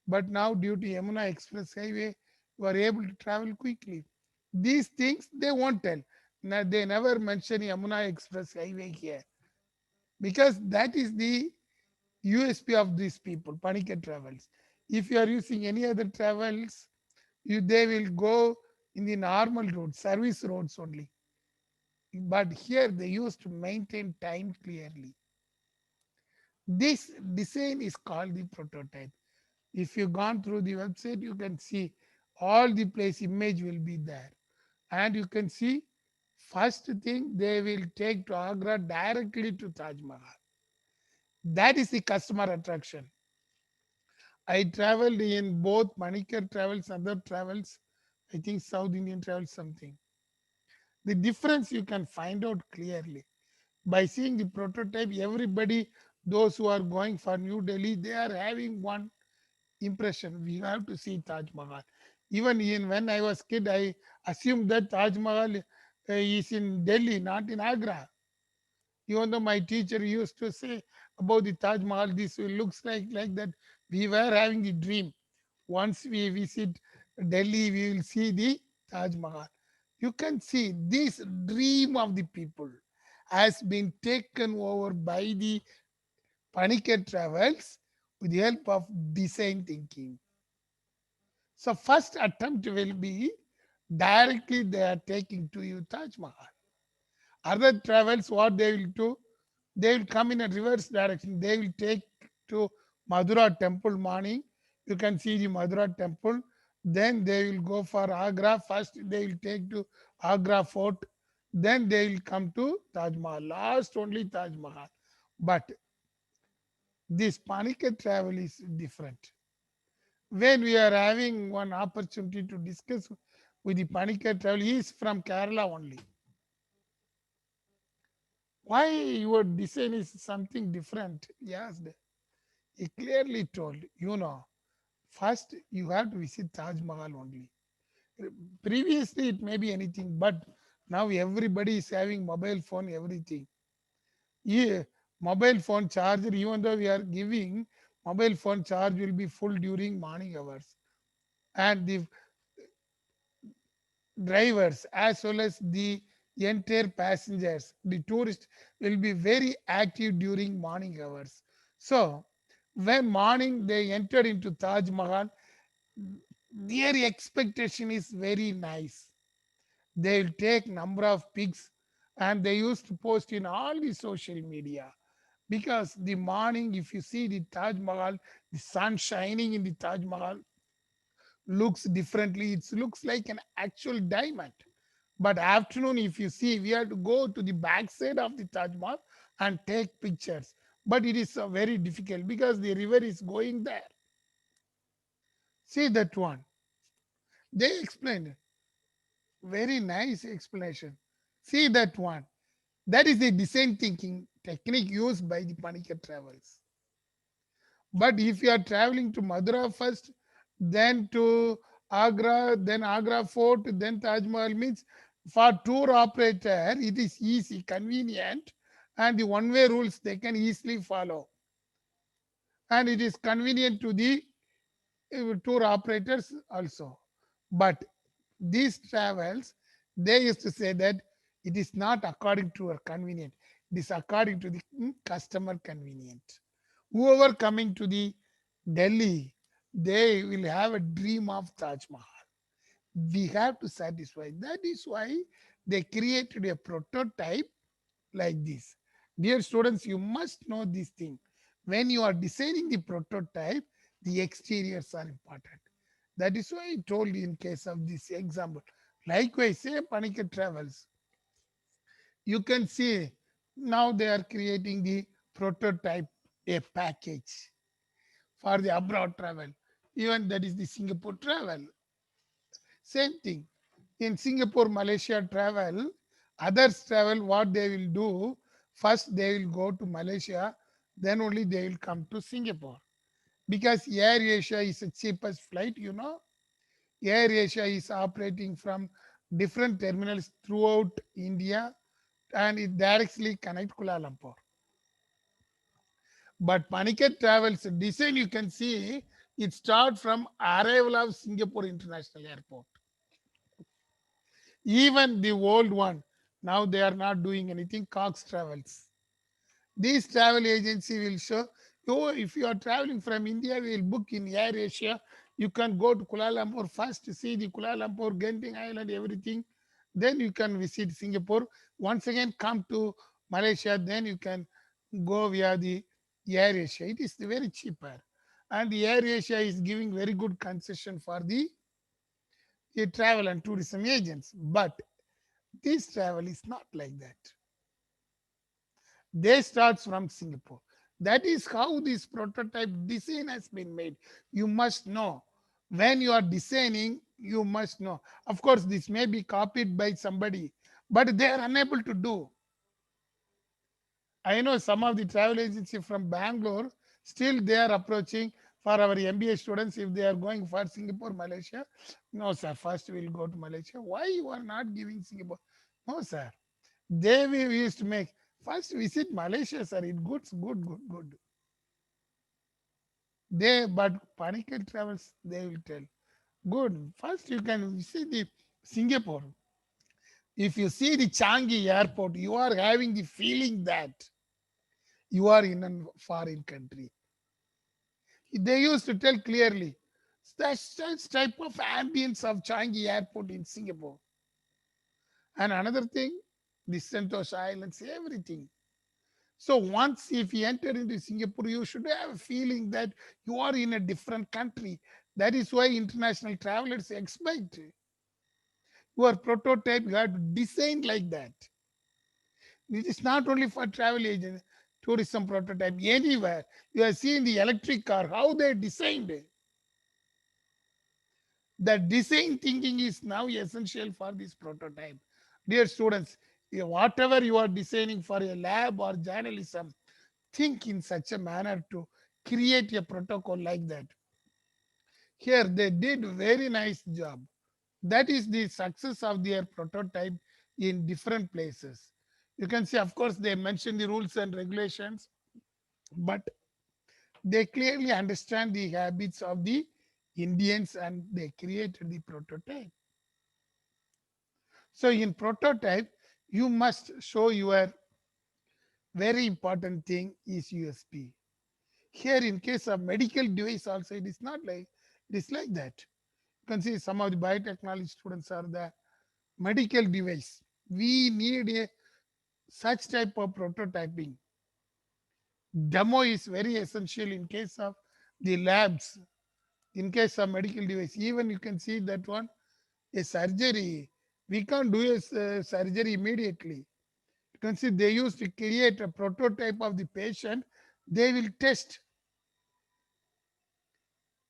But now due to Yamuna Express Highway, you are able to travel quickly. These things they won't tell. They never mention Yamuna Express Highway here because that is the USP of these people, Panikat Travels. If you are using any other travels, they will go in the normal roads, service roads only. But here they used to maintain time clearly. This design is called the prototype. If you gone through the website, you can see all the place image will be there. And you can see first thing they will take to Agra directly to Taj Mahal. That is the customer attraction. I traveled in both Manikar travels, other travels, I think South Indian travels something. The difference you can find out clearly by seeing the prototype. Everybody, those who are going for New Delhi, they are having one impression. We have to see Taj Mahal. Even when I was kid, I assumed that Taj Mahal is in Delhi, not in Agra. Even though my teacher used to say about the Taj Mahal, this looks like that. We were having the dream. Once we visit Delhi, we will see the Taj Mahal. You can see this dream of the people has been taken over by the Panikat Travels with the help of design thinking. So first attempt will be directly they are taking to you Taj Mahal. Other travels, what they will do, they will come in a reverse direction. They will take to Madura temple morning. You can see the Madura temple. Then they will go for Agra. First they will take to Agra fort. Then they will come to Taj Mahal. Last only Taj Mahal. But this Panikat travel is different. When we are having one opportunity to discuss with the Panikat travel, he is from Kerala only. Why your design is something different? Yes, he clearly told, first you have to visit Taj Mahal only. Previously, it may be anything, but now everybody is having mobile phone, everything. Yeah, mobile phone charger, even though we are giving, mobile phone charge will be full during morning hours. And the drivers as well as the entire passengers, the tourists will be very active during morning hours. So when morning they entered into Taj Mahal, their expectation is very nice. They will take number of pics and they used to post in all the social media because the morning if you see the Taj Mahal, the sun shining in the Taj Mahal looks differently. It looks like an actual diamond. But afternoon, if you see, we have to go to the backside of the Taj Mahal and take pictures. But it is very difficult because the river is going there. See that one. They explained. Very nice explanation. See that one. That is the design thinking technique used by the Panikat Travels. But if you are traveling to Madura first, then to Agra, then Agra Fort, then Taj Mahal means for tour operator, it is easy, convenient, and the one-way rules they can easily follow. And it is convenient to the tour operators also. But these travels, they used to say that it is not according to our convenient. It is according to the customer convenient. Whoever coming to the Delhi, they will have a dream of Taj Mahal. We have to satisfy. That is why they created a prototype like this. Dear students, you must know this thing. When you are designing the prototype, the exteriors are important. That is why I told you in case of this example. Likewise, say Panikat Travels. You can see now they are creating the prototype, a package for the abroad travel. Even that is the Singapore travel. Same thing. In Singapore, Malaysia travel, others travel, what they will do, first they will go to Malaysia, then only they will come to Singapore. Because Air Asia is the cheapest flight. Air Asia is operating from different terminals throughout India and it directly connect Kuala Lumpur. But Paniket Travels design, you can see it start from arrival of Singapore International Airport. Even the old one, now they are not doing anything, Cox Travels. This travel agency will show you if you are traveling from India, we will book in Air Asia. You can go to Kuala Lumpur first to see the Kuala Lumpur, Genting Island, everything. Then you can visit Singapore. Once again, come to Malaysia. Then you can go via the Air Asia. It is very cheaper. And the Air Asia is giving very good concession for the travel and tourism agents. But this travel is not like that. They starts from Singapore. That is how this prototype design has been made. You must know when you are designing, you must know. Of course, this may be copied by somebody, but they are unable to do. I know some of the travel agency from Bangalore, still they are approaching for our MBA students if they are going for Singapore, Malaysia. No, sir, first we will go to Malaysia. Why you are not giving Singapore? No, sir. They we used to make first visit Malaysia, sir. It good. They but Panical Travels, they will tell. Good. First you can see the Singapore. If you see the Changi airport, you are having the feeling that you are in a foreign country. They used to tell clearly such type of ambience of Changi airport in Singapore. And another thing, the Sentosa Islands, everything. So once if you enter into Singapore, you should have a feeling that you are in a different country. That is why international travelers expect your prototype, you have to design like that. It is not only for travel agents, tourism prototype, anywhere. You have seen the electric car, how they designed it. The design thinking is now essential for this prototype. Dear students, whatever you are designing for a lab or journalism, think in such a manner to create a protocol like that. Here they did very nice job. That is the success of their prototype in different places. You can see, of course, they mention the rules and regulations, but they clearly understand the habits of the Indians and they created the prototype. So in prototype, you must show your very important thing is USP. Here in case of medical device also, it is not like, it is like that. You can see some of the biotechnology students are the medical device. We need a such type of prototyping. Demo is very essential in case of the labs, in case of medical device. Even you can see that one, a surgery. We can't do a surgery immediately. You can see they used to create a prototype of the patient. They will test.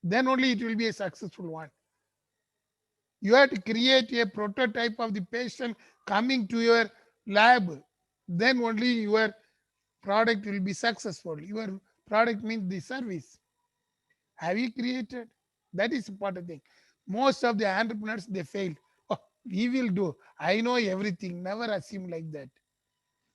Then only it will be a successful one. You have to create a prototype of the patient coming to your lab. Then only your product will be successful. Your product means the service. Have you created? That is important thing. Most of the entrepreneurs they fail. Oh, we will do. I know everything. Never assume like that.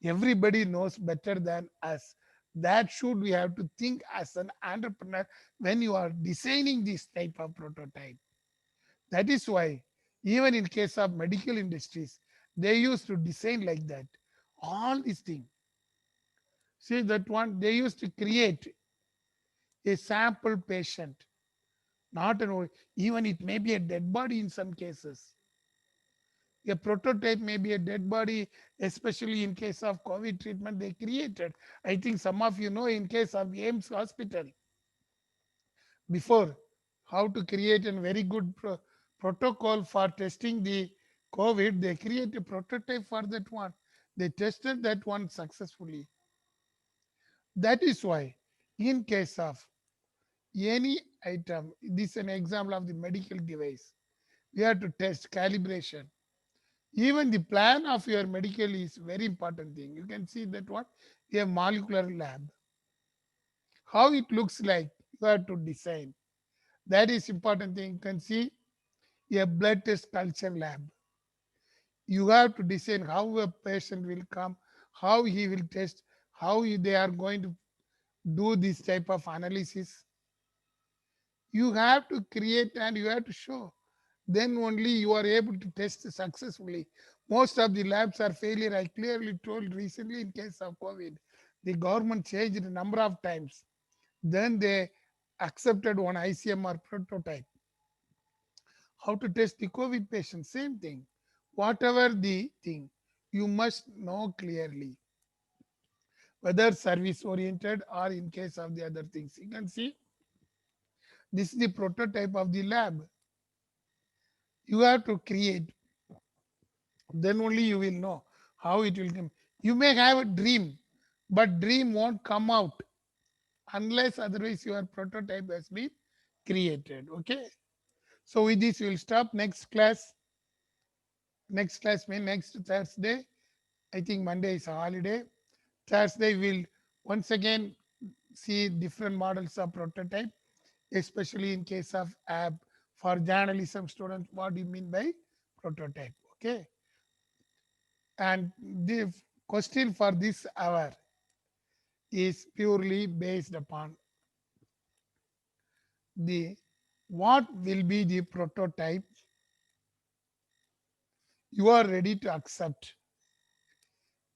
Everybody knows better than us. That should we have to think as an entrepreneur when you are designing this type of prototype. That is why even in case of medical industries, they used to design like that. All these things. See that one, they used to create a sample patient, not an even it may be a dead body in some cases. A prototype may be a dead body, especially in case of COVID treatment they created. I think some of you know in case of AIMS hospital, before how to create a very good protocol for testing the COVID, they create a prototype for that one. They tested that one successfully. That is why in case of any item, this is an example of the medical device. We have to test calibration. Even the plan of your medical is very important thing. You can see that one, a molecular lab. How it looks like, you have to design. That is important thing. You can see a blood test culture lab. You have to decide how a patient will come, how he will test, how they are going to do this type of analysis. You have to create and you have to show. Then only you are able to test successfully. Most of the labs are failure. I clearly told recently in case of COVID, the government changed a number of times. Then they accepted one ICMR prototype. How to test the COVID patient, same thing. Whatever the thing, you must know clearly whether service oriented or in case of the other things. You can see this is the prototype of the lab. You have to create, then only you will know how it will come. You may have a dream, but dream won't come out unless otherwise your prototype has been created. Okay. So with this we'll stop. Next class means next Thursday. I think Monday is a holiday. Thursday we'll once again see different models of prototype, especially in case of app. For journalism students, what do you mean by prototype? Okay. And the question for this hour is purely based upon the what will be the prototype you are ready to accept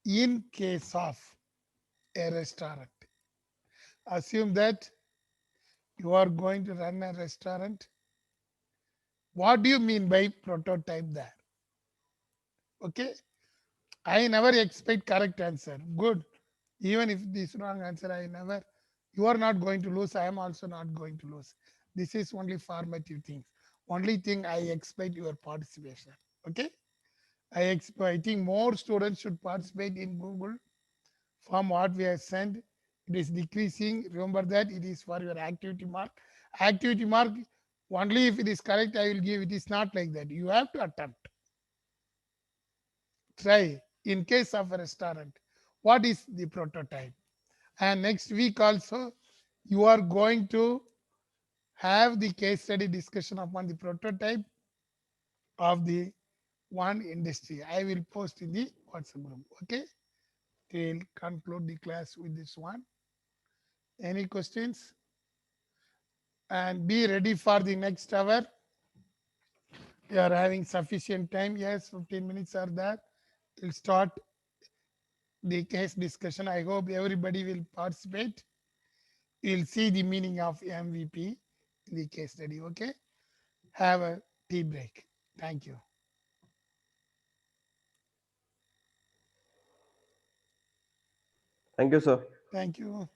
in case of a restaurant. Assume that you are going to run a restaurant. What do you mean by prototype there? Okay. I never expect correct answer. Good. Even if this wrong answer, you are not going to lose. I am also not going to lose. This is only formative things. Only thing I expect your participation. Okay. I think more students should participate in Google from what we have sent. It is decreasing. Remember that it is for your activity mark. Activity mark, only if it is correct, I will give. It is not like that. You have to attempt. Try. In case of a restaurant, what is the prototype? And next week also, you are going to have the case study discussion upon the prototype of the one industry. I will post in the WhatsApp group. Okay. We'll conclude the class with this one. Any questions? And be ready for the next hour. You are having sufficient time. Yes, 15 minutes are there. We'll start the case discussion. I hope everybody will participate. You'll see the meaning of MVP in the case study. Okay. Have a tea break. Thank you. Thank you, sir. Thank you.